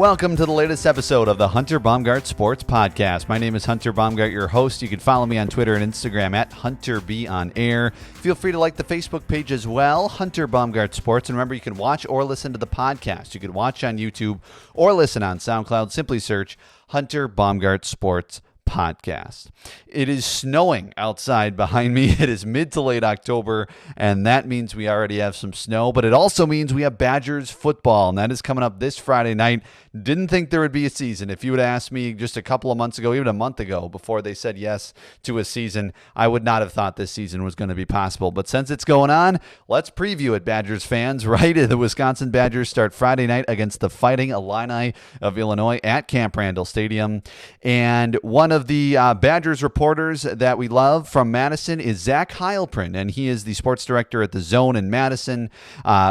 Welcome to the latest episode of the Hunter Baumgardt Sports Podcast. My name is Hunter Baumgardt, your host. You can follow me on Twitter and Instagram at HunterBOnAir. Feel free to like the Facebook page as well, Hunter Baumgardt Sports. And remember, you can watch or listen to the podcast. You can watch on YouTube or listen on SoundCloud. Simply search Hunter Baumgardt Sports Podcast. It is snowing outside behind me. It is mid to late October, and that means we already have some snow, but it also means we have Badgers football, and that is coming up this Friday night. Didn't think there would be a season. If you would ask me just a couple of months ago, even a month ago, before they said yes to a season, I would not have thought this season was going to be possible. But since it's going on, let's preview it, Badgers fans, right? The Wisconsin Badgers start Friday night against the Fighting Illini of Illinois at Camp Randall Stadium. And one of the Badgers reporters that we love from Madison is Zach Heilprin, and he is the sports director at the WOZN in Madison,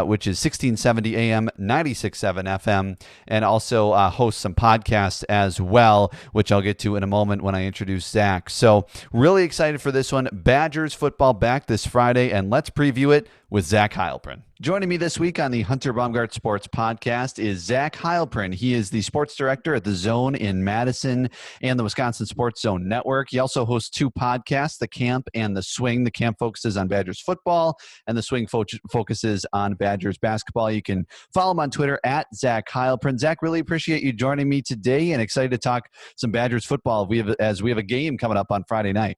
which is 1670 AM, 96.7 FM, and also hosts some podcasts as well, which I'll get to in a moment when I introduce Zach. So really excited for this one. Badgers football back this Friday, and let's preview it with Zach Heilprin. Joining me this week on the Hunter Baumgardt Sports Podcast is Zach Heilprin. He is the sports director at the WOZN in Madison and the Wisconsin Sports Zone Network. He also hosts two podcasts, The Camp and The Swing. The Camp focuses on Badgers football, and The Swing focuses on Badgers basketball. You can follow him on Twitter at Zach Heilprin. Zach, really appreciate you joining me today, and excited to talk some Badgers football as we have a game coming up on Friday night.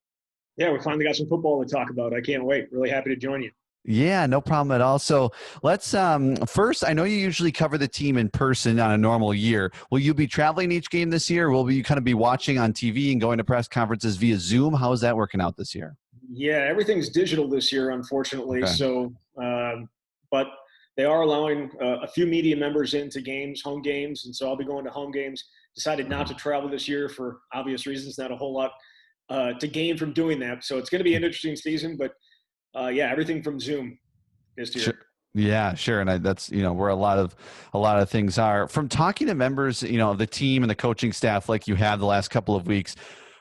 Yeah, we finally got some football to talk about. I can't wait. Really happy to join you. Yeah, no problem at all. So let's first, I know you usually cover the team in person on a normal year. Will you be traveling each game this year? Or will you kind of be watching on TV and going to press conferences via Zoom? How is that working out this year? Yeah, everything's digital this year, unfortunately. Okay. So, but they are allowing a few media members into games, home games, and so I'll be going to home games. Decided not to travel this year for obvious reasons. Not a whole lot to gain from doing that. So it's going to be an interesting season, but yeah, everything from Zoom this year. Sure. Yeah, sure. And that's, where a lot of things are. From talking to members, of the team and the coaching staff like you have the last couple of weeks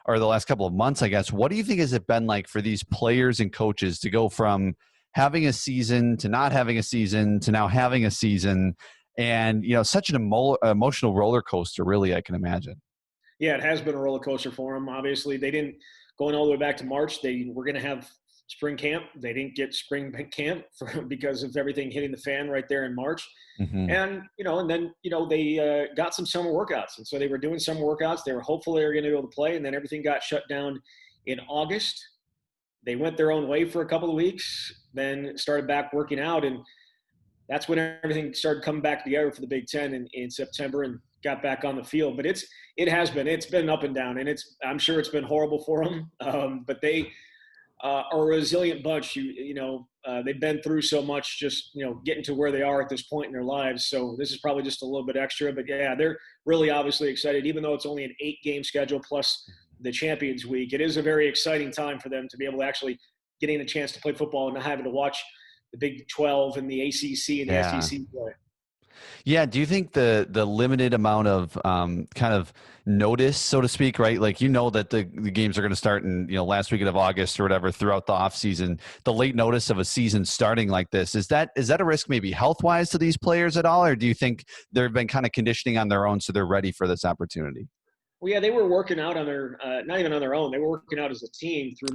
or the last couple of months, I guess, what do you think has it been like for these players and coaches to go from having a season to not having a season to now having a season and, such an emotional roller coaster, really, I can imagine. Yeah, it has been a roller coaster for them. Obviously, they didn't, going all the way back to March, they were going to have spring camp. They didn't get spring camp because of everything hitting the fan right there in March. Mm-hmm. And, then they got some summer workouts. And so they were doing summer workouts. They were hopeful they were going to be able to play. And then everything got shut down in August. They went their own way for a couple of weeks, then started back working out. And that's when everything started coming back together for the Big Ten in September and got back on the field. But it's been up and down, and I'm sure it's been horrible for them. But they are a resilient bunch. They've been through so much, just getting to where they are at this point in their lives. So this is probably just a little bit extra, but yeah, they're really obviously excited. Even though it's only an 8-game schedule plus the Champions Week, it is a very exciting time for them to be able to actually getting a chance to play football and not having to watch the Big 12 and the ACC and the SEC play. Yeah. Do you think the limited amount of kind of notice, so to speak, right? Like, that the games are going to start in, last weekend of August or whatever throughout the off season, the late notice of a season starting like this, is that a risk maybe health wise to these players at all? Or do you think they've been kind of conditioning on their own so they're ready for this opportunity? Well, yeah, they were working out on their, not even on their own. They were working out as a team through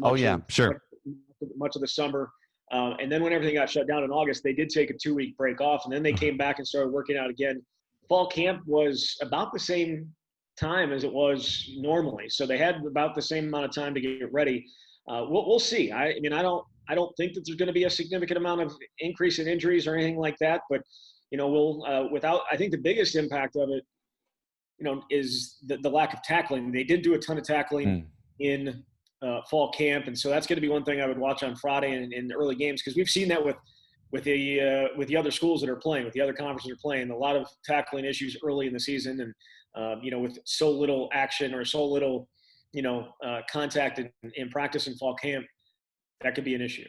much of the summer. And then when everything got shut down in August, they did take a 2-week break off, and then they came back and started working out again. Fall camp was about the same time as it was normally, so they had about the same amount of time to get ready. We'll see. I don't think that there's going to be a significant amount of increase in injuries or anything like that, but I think the biggest impact of it, is the lack of tackling. They did do a ton of tackling in fall camp, and so that's going to be one thing I would watch on Friday and in early games, because we've seen that with the other schools that are playing, with the other conferences that are playing, a lot of tackling issues early in the season, and with so little action or so little contact in practice and fall camp, that could be an issue.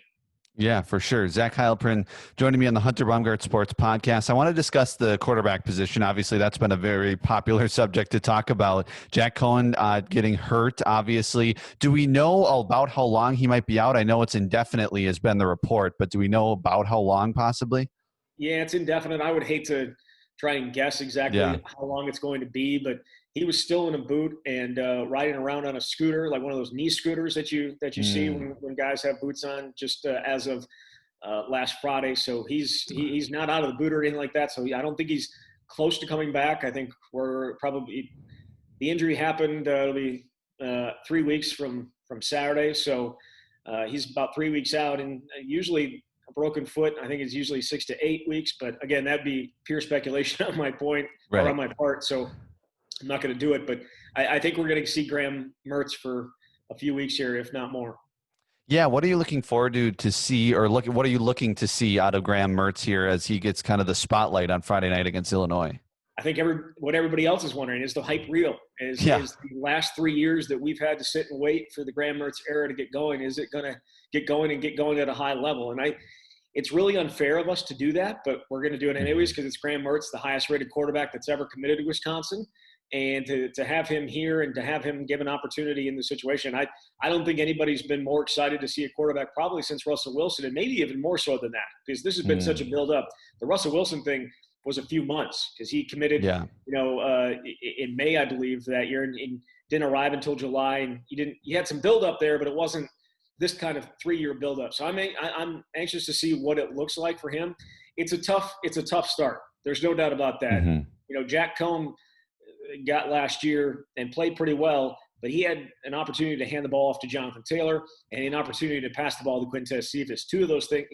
Yeah, for sure. Zach Heilprin joining me on the Hunter Baumgardt Sports Podcast. I want to discuss the quarterback position. Obviously, that's been a very popular subject to talk about. Jack Cohen getting hurt, obviously. Do we know about how long he might be out? I know it's indefinitely has been the report, but do we know about how long possibly? Yeah, it's indefinite. I would hate to try and guess exactly how long it's going to be, but he was still in a boot and riding around on a scooter, like one of those knee scooters that you see when guys have boots on, just as of last Friday. So he's not out of the boot or anything like that. So I don't think he's close to coming back. I think the injury happened. It'll be 3 weeks from Saturday. So he's about 3 weeks out, and usually a broken foot, I think, is usually 6 to 8 weeks. But again, that'd be pure speculation on my point or on my part. So I'm not going to do it. But I think we're going to see Graham Mertz for a few weeks here, if not more. Yeah, what are you looking forward to see, or what are you looking to see out of Graham Mertz here as he gets kind of the spotlight on Friday night against Illinois? I think what everybody else is wondering is the hype real? Is the last 3 years that we've had to sit and wait for the Graham Mertz era to get going, is it going to get going at a high level? And it's really unfair of us to do that, but we're going to do it anyways because it's Graham Mertz, the highest rated quarterback that's ever committed to Wisconsin. And to have him here and to have him give an opportunity in the situation, I don't think anybody's been more excited to see a quarterback probably since Russell Wilson, and maybe even more so than that, because this has been such a build-up. The Russell Wilson thing was a few months because he committed, in May, I believe, that year, and didn't arrive until July. And he had some build-up there, but it wasn't this kind of 3-year build-up. So I'm anxious to see what it looks like for him. It's a tough start. There's no doubt about that. Jack Cohn got last year and played pretty well, but he had an opportunity to hand the ball off to Jonathan Taylor and an opportunity to pass the ball to Quintez Cephas. Two of those things,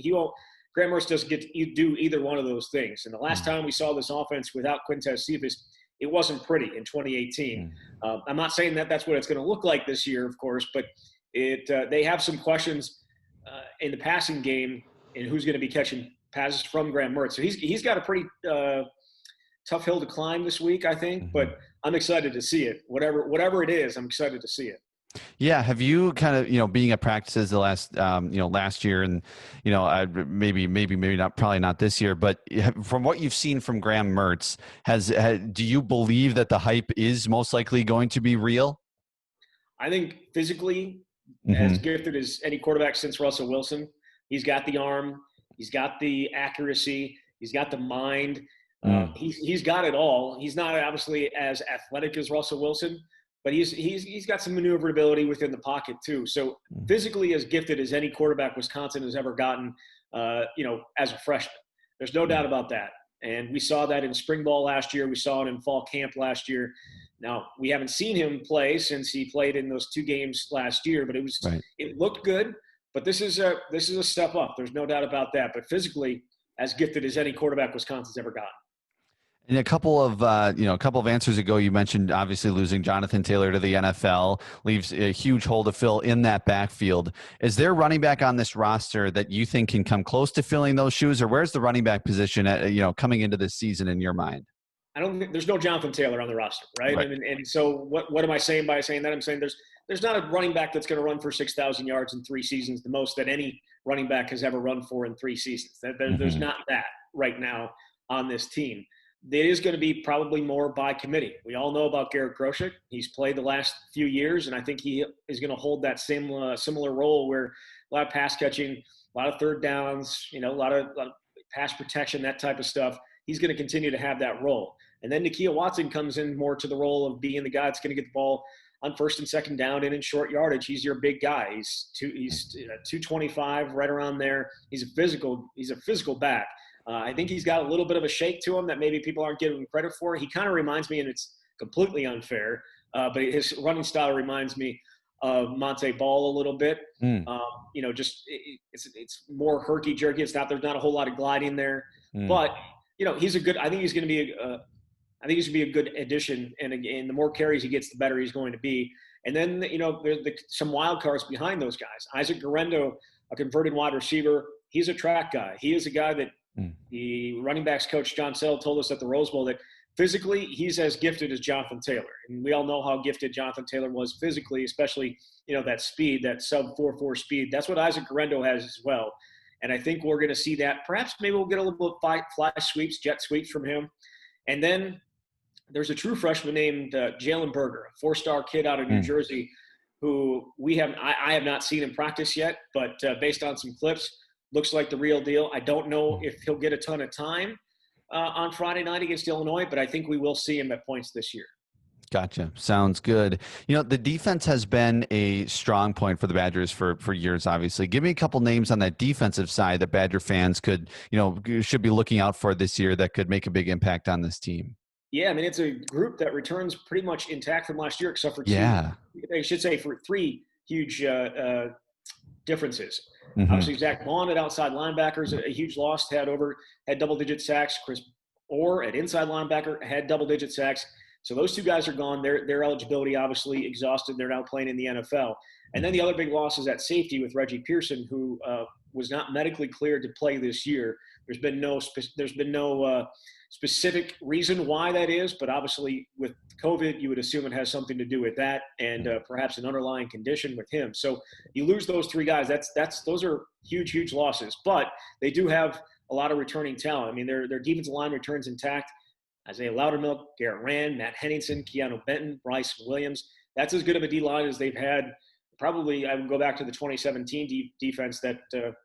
Graham Mertz doesn't get to do either one of those things. And the last time we saw this offense without Quintez Cephas, it wasn't pretty in 2018. I'm not saying that that's what it's going to look like this year, of course, but they have some questions in the passing game and who's going to be catching passes from Graham Mertz. So he's got a pretty tough hill to climb this week, I think, but I'm excited to see it. Whatever it is, I'm excited to see it. Yeah. Have you kind of, being at practices the last year and, maybe not, probably not this year, but from what you've seen from Graham Mertz, do you believe that the hype is most likely going to be real? I think physically, as gifted as any quarterback since Russell Wilson, he's got the arm, he's got the accuracy, he's got the mind. He's got it all. He's not obviously as athletic as Russell Wilson, but he's got some maneuverability within the pocket too. So physically as gifted as any quarterback Wisconsin has ever gotten, as a freshman. There's no doubt about that. And we saw that in spring ball last year. We saw it in fall camp last year. Now, we haven't seen him play since he played in those 2 games last year, but it looked good. But this is a step up. There's no doubt about that. But physically as gifted as any quarterback Wisconsin's ever gotten. And a couple of answers ago, you mentioned obviously losing Jonathan Taylor to the NFL leaves a huge hole to fill in that backfield. Is there running back on this roster that you think can come close to filling those shoes, or where's the running back position coming into this season in your mind? I don't think there's no Jonathan Taylor on the roster, right? And so what am I saying by saying that? I'm saying there's not a running back that's going to run for 6,000 yards in 3 seasons, the most that any running back has ever run for in 3 seasons. There's not that right now on this team. It is going to be probably more by committee. We all know about Garrett Groshek. He's played the last few years, and I think he is going to hold that similar role where a lot of pass catching, a lot of third downs, a lot of pass protection, that type of stuff. He's going to continue to have that role. And then Nakia Watson comes in more to the role of being the guy that's going to get the ball on first and second down and in short yardage. He's your big guy. He's 225, right around there. He's a physical back. I think he's got a little bit of a shake to him that maybe people aren't giving him credit for. He kind of reminds me, and it's completely unfair, but his running style reminds me of Monte Ball a little bit. It's more herky-jerky. There's not a whole lot of gliding there. But, he's a good – I think he's going to be a good addition. And again, the more carries he gets, the better he's going to be. And then, there's some wild cards behind those guys. Isaac Guerrero, a converted wide receiver, he's a track guy. He is a guy that the running backs coach John Sell told us at the Rose Bowl that physically he's as gifted as Jonathan Taylor. And we all know how gifted Jonathan Taylor was physically, especially, that speed, that sub 4.4 speed. That's what Isaac Guerrero has as well. And I think we're going to see that. Perhaps maybe we'll get a little bit of fly sweeps, jet sweeps from him. And then there's a true freshman named Jalen Berger, a 4-star kid out of New Jersey, who I have not seen in practice yet, but based on some clips, looks like the real deal. I don't know if he'll get a ton of time, on Friday night against Illinois, but I think we will see him at points this year. Gotcha. Sounds good. The defense has been a strong point for the Badgers for years, obviously. Give me a couple names on that defensive side that Badger fans should be looking out for this year that could make a big impact on this team. Yeah, I mean, it's a group that returns pretty much intact from last year, except for three huge differences. Mm-hmm. Obviously, Zach Vaughn at outside linebackers, a huge loss, had double-digit sacks. Chris Orr at inside linebacker had double-digit sacks. So those two guys are gone. Their eligibility obviously exhausted. They're now playing in the NFL. And then the other big loss is at safety with Reggie Pearson, who was not medically cleared to play this year. There's been no specific reason why that is, but obviously with COVID, you would assume it has something to do with that and perhaps an underlying condition with him. So you lose those three guys. Those are huge losses. But they do have a lot of returning talent. I mean, their defensive line returns intact. Isaiah Loudermilk, Garrett Rand, Matt Henningsen, Keanu Benton, Bryce Williams. That's as good of a D-line as they've had. Probably I would go back to the 2017 defense that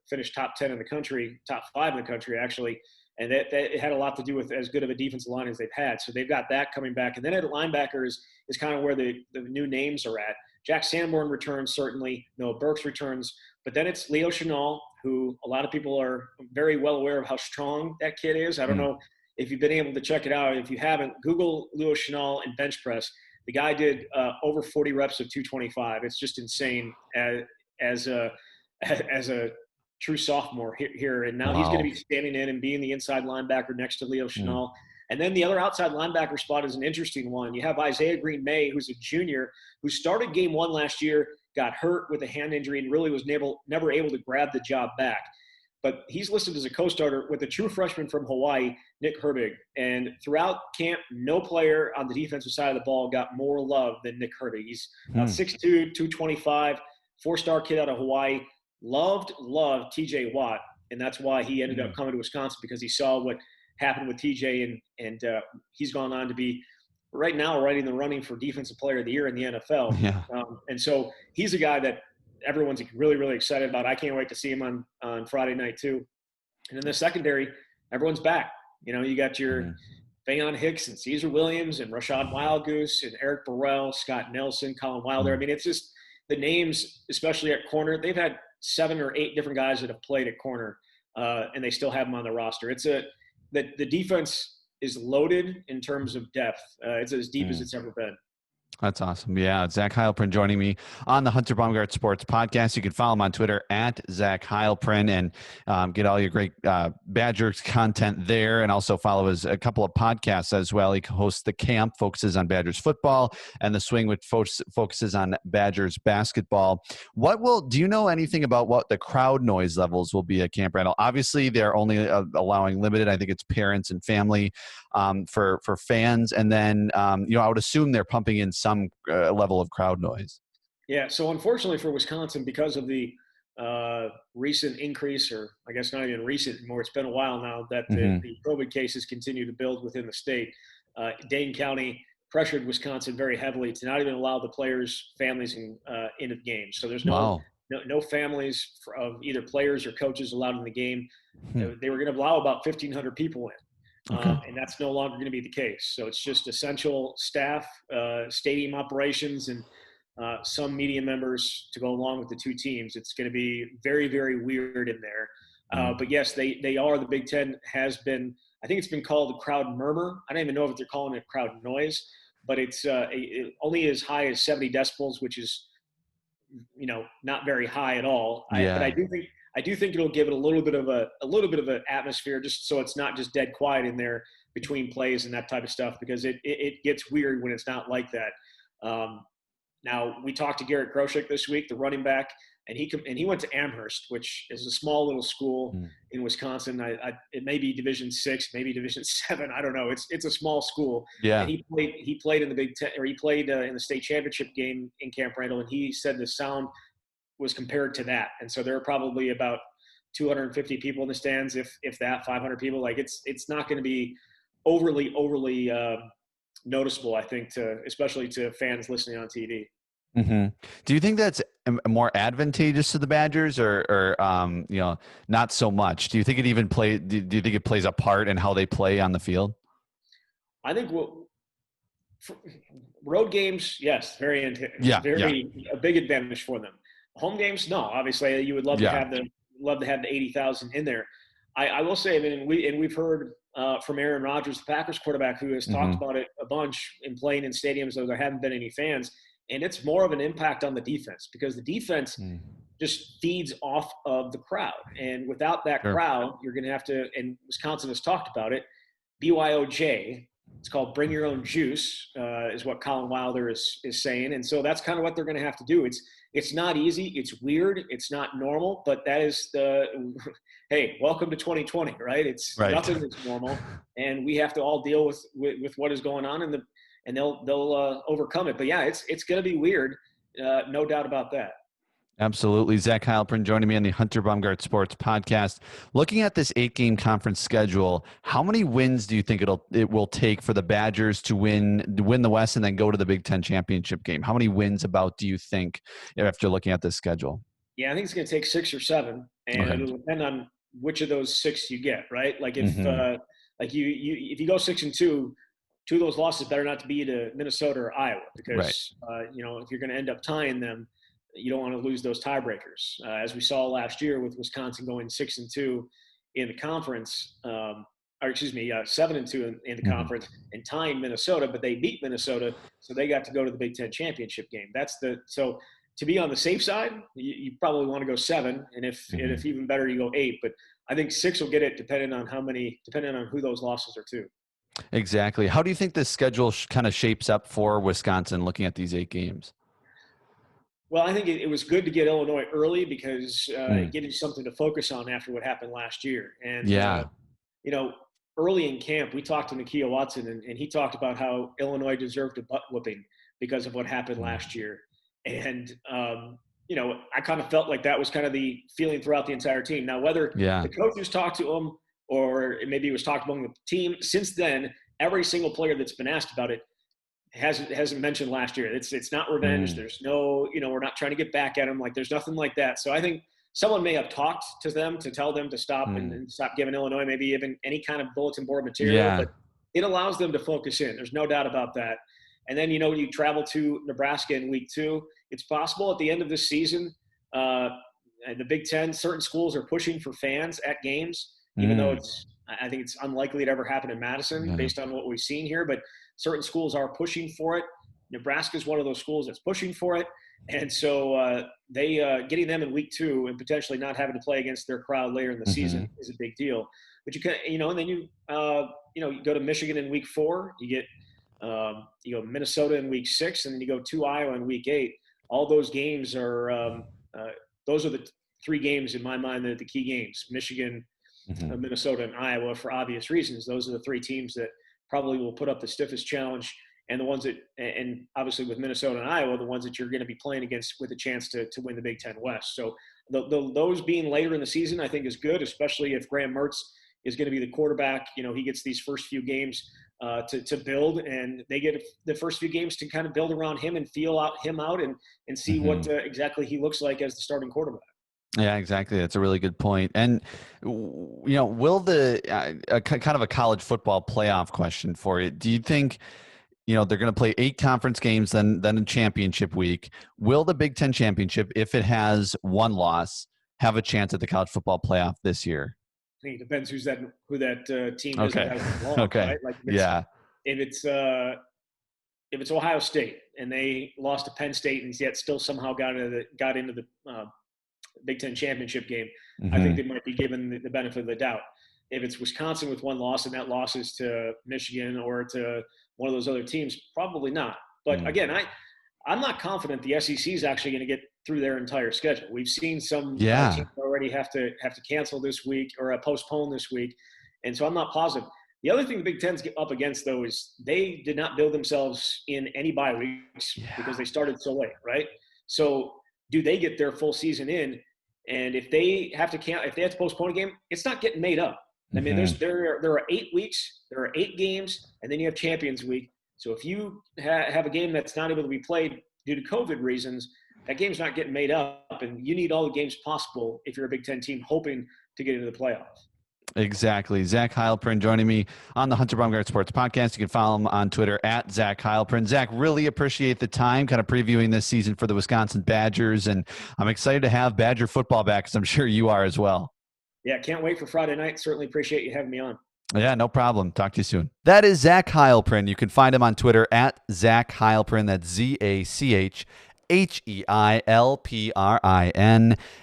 finished top 10 in the country, top 5 in the country, actually. And that had a lot to do with as good of a defensive line as they've had. So they've got that coming back. And then at linebacker is kind of where the new names are at. Jack Sanborn returns, certainly. Noah Burks returns. But then it's Leo Chenal, who a lot of people are very well aware of how strong that kid is. I don't know if you've been able to check it out. If you haven't, Google Leo Chenal and bench press. The guy did over 40 reps of 225. It's just insane as a true sophomore here. And now he's going to be standing in and being the inside linebacker next to Leo Chenal. And then the other outside linebacker spot is an interesting one. You have Isaiah Green-May, who's a junior, who started game 1 last year, got hurt with a hand injury, and really was never able to grab the job back. But he's listed as a co-starter with a true freshman from Hawaii, Nick Herbig. And throughout camp, no player on the defensive side of the ball got more love than Nick Herbig. He's 6'2", 225, 4-star kid out of Hawaii. Loved TJ Watt, and that's why he ended up coming to Wisconsin, because he saw what happened with TJ, and he's gone on to be right now right in the running for Defensive Player of the Year in the NFL. Yeah. And so he's a guy that everyone's really excited about. I can't wait to see him on Friday night too. And in the secondary, everyone's back. You got your Faion Hicks and Caesar Williams and Rashad Wildgoose and Eric Burrell, Scott Nelson, Colin Wilder. I mean, it's just the names, especially at corner. They've had 7 or 8 different guys that have played at corner, and they still have them on the roster. The defense is loaded in terms of depth. It's as deep as it's ever been. That's awesome. Yeah, Zach Heilprin joining me on the Hunter Baumgardt Sports Podcast. You can follow him on Twitter at Zach Heilprin and get all your great Badgers content there, and also follow a couple of podcasts as well. He hosts The Camp, focuses on Badgers football, and The Swing, which focuses on Badgers basketball. Do you know anything about what the crowd noise levels will be at Camp Randall? Obviously, they're only allowing limited. I think it's parents and family for fans, and then I would assume they're pumping in some level of crowd noise. Yeah, so unfortunately for Wisconsin, because of the recent increase, or I guess not even recent anymore, it's been a while now that the COVID cases continue to build within the state. Dane County pressured Wisconsin very heavily to not even allow the players' families into the game. So there's no families of either players or coaches allowed in the game. They were going to allow about 1,500 people in. And that's no longer going to be the case. So it's just essential staff, stadium operations, and some media members to go along with the two teams. It's going to be very, very weird in there. But yes, they are. The Big Ten has been, I think it's been called a crowd murmur. I don't even know if they're calling it crowd noise, but it's only as high as 70 decibels, which is, not very high at all. Yeah. But I do think it'll give it a little bit of an atmosphere, just so it's not just dead quiet in there between plays and that type of stuff, because it gets weird when it's not like that. Now, we talked to Garrett Groshek this week, the running back, and he went to Amherst, which is a small little school in Wisconsin. It may be Division 6, maybe Division 7. I don't know. It's a small school. Yeah. And he played in the Big Ten, or he played in the state championship game in Camp Randall, and he said the sound was compared to that. And so there are probably about 250 people in the stands, if that, 500 people. Like it's not going to be overly noticeable, I think, especially to fans listening on TV. Do you think that's more advantageous to the Badgers, or not so much? Do you think it even do you think it plays a part in how they play on the field? I think road games, yes, very a big advantage for them. Home games, no. Obviously, you would love to have the 80,000 in there. I will say, I mean, we've heard from Aaron Rodgers, the Packers quarterback, who has talked about it a bunch in playing in stadiums though there haven't been any fans, and it's more of an impact on the defense because the defense just feeds off of the crowd, and without that crowd, you're going to have to. And Wisconsin has talked about it. BYOJ. It's called Bring Your Own Juice, is what Colin Wilder is saying, and so that's kind of what they're going to have to do. It's not easy, it's weird, it's not normal, but that is hey, welcome to 2020, right? It's nothing that's normal, and we have to all deal with what is going on, and they'll overcome it. But yeah, it's going to be weird, no doubt about that. Absolutely. Zach Heilprin joining me on the Hunter Baumgardt Sports Podcast. Looking at this 8-game conference schedule, how many wins do you think it will take for the Badgers to win the West and then go to the Big Ten championship game? How many wins do you think after looking at this schedule? Yeah, I think it's going to take 6 or 7, and it'll depend on which of those 6 you get, right? Like if if you go 6-2, 2 of those losses better not to be to Minnesota or Iowa, because if you're going to end up tying them, you don't want to lose those tiebreakers. As we saw last year with Wisconsin going 6-2 in the conference, 7-2 in the conference and tying Minnesota, but they beat Minnesota, so they got to go to the Big Ten championship game. So to be on the safe side, you probably want to go 7, and if even better, you go 8. But I think 6 will get it, depending on who those losses are to. Exactly. How do you think this schedule kind of shapes up for Wisconsin, looking at these 8 games? Well, I think it was good to get Illinois early because it gave you something to focus on after what happened last year. And, early in camp, we talked to Nakia Watson, and he talked about how Illinois deserved a butt whooping because of what happened last year. And, I kind of felt like that was kind of the feeling throughout the entire team. Now, whether the coaches talked to him or maybe it was talked among the team, since then, every single player that's been asked about it hasn't mentioned last year. It's not revenge. There's no, we're not trying to get back at them. Like, there's nothing like that. So I think someone may have talked to them to tell them to stop and stop giving Illinois maybe even any kind of bulletin board material, but it allows them to focus in. There's no doubt about that. And then, you travel to Nebraska in week 2. It's possible at the end of this season, the Big Ten, certain schools are pushing for fans at games, even though I think it's unlikely to ever happen in Madison based on what we've seen here, but certain schools are pushing for it. Nebraska is one of those schools that's pushing for it. And so they getting them in week 2 and potentially not having to play against their crowd later in the season is a big deal. But you can, and then you go to Michigan in week 4, you get, you go Minnesota in week 6, and then you go to Iowa in week 8. All those games are, those are the 3 games in my mind that are the key games: Michigan, Minnesota, and Iowa, for obvious reasons. Those are the 3 teams that probably will put up the stiffest challenge, and the ones that, and obviously with Minnesota and Iowa, the ones that you're going to be playing against with a chance to win the Big Ten West. So those being later in the season, I think is good, especially if Graham Mertz is going to be the quarterback. He gets these first few games to build, and they get the first few games to kind of build around him and feel him out and see what exactly he looks like as the starting quarterback. Yeah, exactly. That's a really good point. And, will kind of a college football playoff question for you. Do you think, they're going to play 8 conference games, then a championship week? Will the Big Ten championship, if it has 1 loss, have a chance at the college football playoff this year? I think it depends who that team is. Okay. That has long, okay. Right? Like if it's Ohio State and they lost to Penn State and yet still somehow got into the Big Ten championship game, I think they might be given the benefit of the doubt. If it's Wisconsin with 1 loss and that loss is to Michigan or to one of those other teams, probably not. But again, I'm not confident the SEC is actually going to get through their entire schedule. We've seen some teams already have to cancel this week or postpone this week, and so I'm not positive. The other thing the Big Ten's up against, though, is they did not build themselves in any bye weeks because they started so late, right? So do they get their full season in? And if they have to postpone a game, it's not getting made up. I mean, there are 8 weeks, there are 8 games, and then you have Champions Week. So if you have a game that's not able to be played due to COVID reasons, that game's not getting made up, and you need all the games possible if you're a Big Ten team hoping to get into the playoffs. Exactly. Zach Heilprin joining me on the Hunter Baumgardt Sports Podcast. You can follow him on Twitter at Zach Heilprin. Zach, really appreciate the time kind of previewing this season for the Wisconsin Badgers, and I'm excited to have Badger football back, because I'm sure you are as well. Yeah, can't wait for Friday night. Certainly appreciate you having me on. Yeah, no problem. Talk to you soon. That is Zach Heilprin. You can find him on Twitter at Zach Heilprin. That's Heilprin.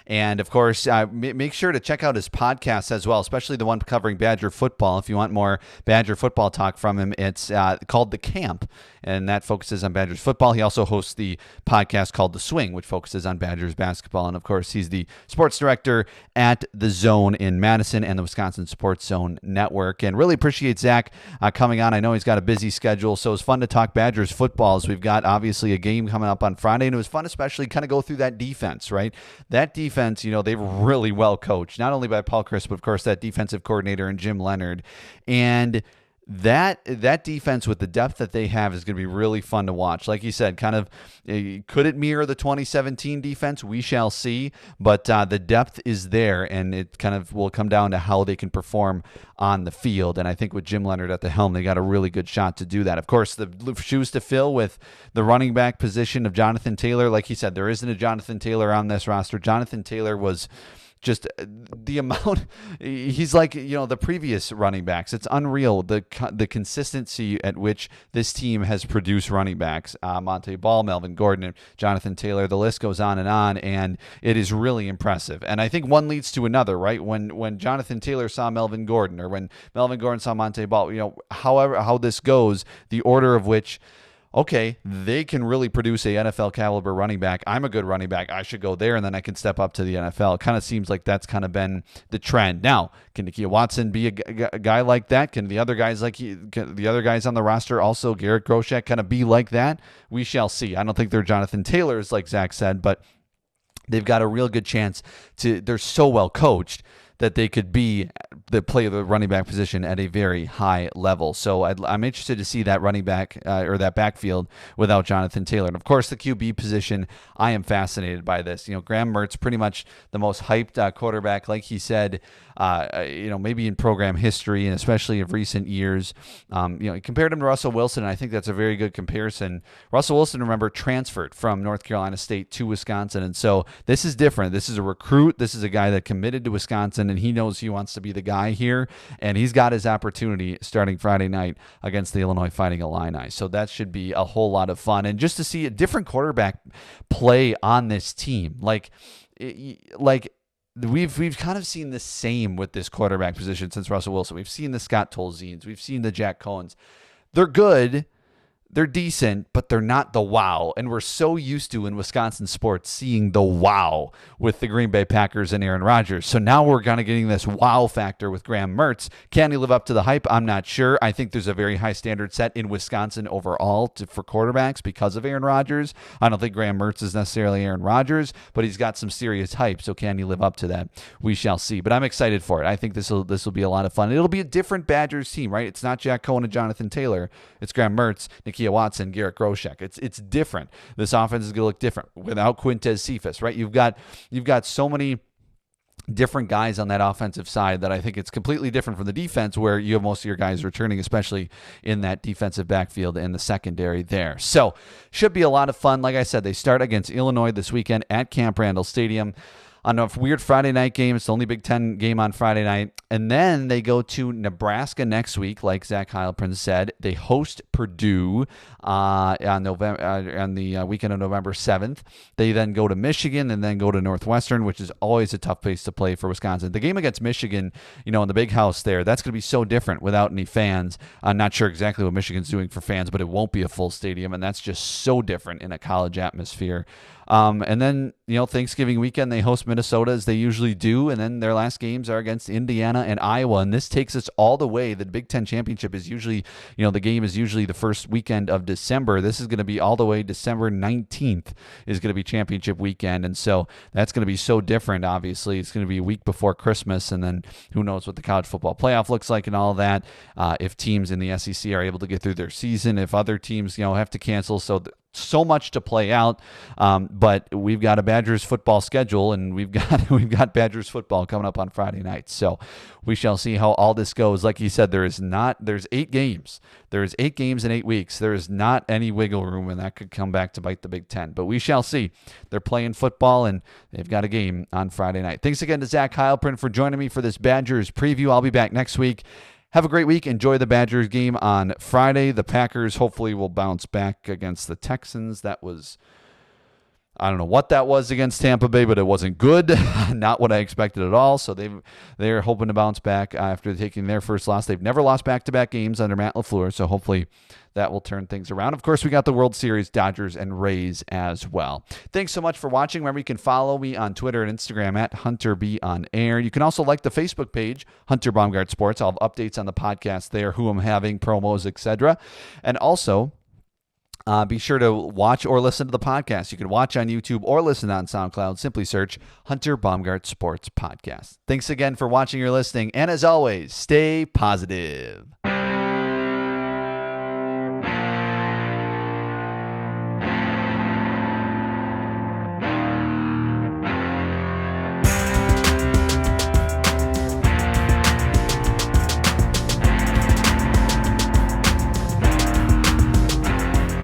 And of course, make sure to check out his podcast as well, especially the one covering Badger football. If you want more Badger football talk from him, it's called The Camp, and that focuses on Badgers football. He also hosts the podcast called The Swing, which focuses on Badgers basketball. And of course, he's the sports director at The Zone in Madison and the Wisconsin Sports Zone Network. And really appreciate Zach coming on. I know he's got a busy schedule, so it's fun to talk Badgers football, as we've got obviously a game coming up on Friday. And it was fun, especially kind of go through that defense, right? That defense, they've really well coached, not only by Paul Chryst, but of course that defensive coordinator and Jim Leonard. And that defense with the depth that they have is going to be really fun to watch. Like you said, kind of, could it mirror the 2017 defense? We shall see. But the depth is there, and it kind of will come down to how they can perform on the field. And I think with Jim Leonard at the helm, they got a really good shot to do that. Of course, the shoes to fill with the running back position of Jonathan Taylor. Like he said, there isn't a Jonathan Taylor on this roster. Jonathan Taylor was just the amount, he's like, the previous running backs. It's unreal, the consistency at which this team has produced running backs. Monte Ball, Melvin Gordon, and Jonathan Taylor, the list goes on, and it is really impressive. And I think one leads to another, right? When Jonathan Taylor saw Melvin Gordon, or when Melvin Gordon saw Monte Ball, however, how this goes, the order of which, okay, they can really produce a NFL caliber running back. I'm a good running back. I should go there, and then I can step up to the NFL. It kind of seems like that's kind of been the trend. Now, can Nakia Watson be a guy like that? Can the other guys on the roster, also Garrett Groshek, kind of be like that? We shall see. I don't think they're Jonathan Taylors, like Zach said, but they've got a real good chance to. They're so well coached that they could play the running back position at a very high level. So I'm interested to see that running back or that backfield without Jonathan Taylor. And of course, the QB position, I am fascinated by this. Graham Mertz, pretty much the most hyped quarterback, like he said, maybe in program history, and especially of recent years. He compared him to Russell Wilson, and I think that's a very good comparison. Russell Wilson, remember, transferred from North Carolina State to Wisconsin, and so this is different. This is a recruit. This is a guy that committed to Wisconsin, and he knows he wants to be the guy here, and he's got his opportunity starting Friday night against the Illinois Fighting Illini. So that should be a whole lot of fun, and just to see a different quarterback play on this team, like we've kind of seen the same with this quarterback position since Russell Wilson. We've seen the Scott Tolzie's, we've seen the Jack Cohns. They're good. They're decent, but they're not the wow. And we're so used to, in Wisconsin sports, seeing the wow with the Green Bay Packers and Aaron Rodgers. So now we're kind of getting this wow factor with Graham Mertz. Can he live up to the hype? I'm not sure. I think there's a very high standard set in Wisconsin overall for quarterbacks because of Aaron Rodgers. I don't think Graham Mertz is necessarily Aaron Rodgers, but he's got some serious hype. So can he live up to that? We shall see. But I'm excited for it. I think this will be a lot of fun. It'll be a different Badgers team, right? It's not Jack Cohen and Jonathan Taylor. It's Graham Mertz, Nakia Watson, Garrett Groshek. It's different. This offense is going to look different without Quintez Cephas, right? You've got so many different guys on that offensive side that I think it's completely different from the defense, where you have most of your guys returning, especially in that defensive backfield and the secondary there. So should be a lot of fun. Like I said, they start against Illinois this weekend at Camp Randall Stadium on a weird Friday night game. It's the only Big Ten game on Friday night. And then they go to Nebraska next week, like Zach Heilprin said. They host Purdue on the weekend of November 7th. They then go to Michigan and then go to Northwestern, which is always a tough place to play for Wisconsin. The game against Michigan, in the big house there, that's going to be so different without any fans. I'm not sure exactly what Michigan's doing for fans, but it won't be a full stadium, and that's just so different in a college atmosphere. And then, Thanksgiving weekend, they host Minnesota as they usually do. And then their last games are against Indiana and Iowa. And this takes us all the way. The Big Ten Championship is usually, the game is usually the first weekend of December. This is going to be all the way December 19th is going to be championship weekend. And so that's going to be so different, obviously. It's going to be a week before Christmas. And then who knows what the college football playoff looks like and all that. If teams in the SEC are able to get through their season, if other teams, have to cancel. So so much to play out, but we've got a Badgers football schedule, and we've got Badgers football coming up on Friday night. So we shall see how all this goes. Like you said, there's 8 games. There's 8 games in 8 weeks. There is not any wiggle room, and that could come back to bite the Big Ten. But we shall see. They're playing football, and they've got a game on Friday night. Thanks again to Zach Heilprin for joining me for this Badgers preview. I'll be back next week. Have a great week. Enjoy the Badgers game on Friday. The Packers hopefully will bounce back against the Texans. That was, I don't know what that was against Tampa Bay, but it wasn't good. Not what I expected at all. So they're hoping to bounce back after taking their first loss. They've never lost back-to-back games under Matt LaFleur, so hopefully that will turn things around. Of course, we got the World Series, Dodgers and Rays as well. Thanks so much for watching. Remember, you can follow me on Twitter and Instagram at HunterBOnAir. You can also like the Facebook page, Hunter Baumgardt Sports. I'll have updates on the podcast there, who I'm having, promos, etc. And also, be sure to watch or listen to the podcast. You can watch on YouTube or listen on SoundCloud. Simply search Hunter Baumgardt Sports Podcast. Thanks again for watching or listening. And as always, stay positive.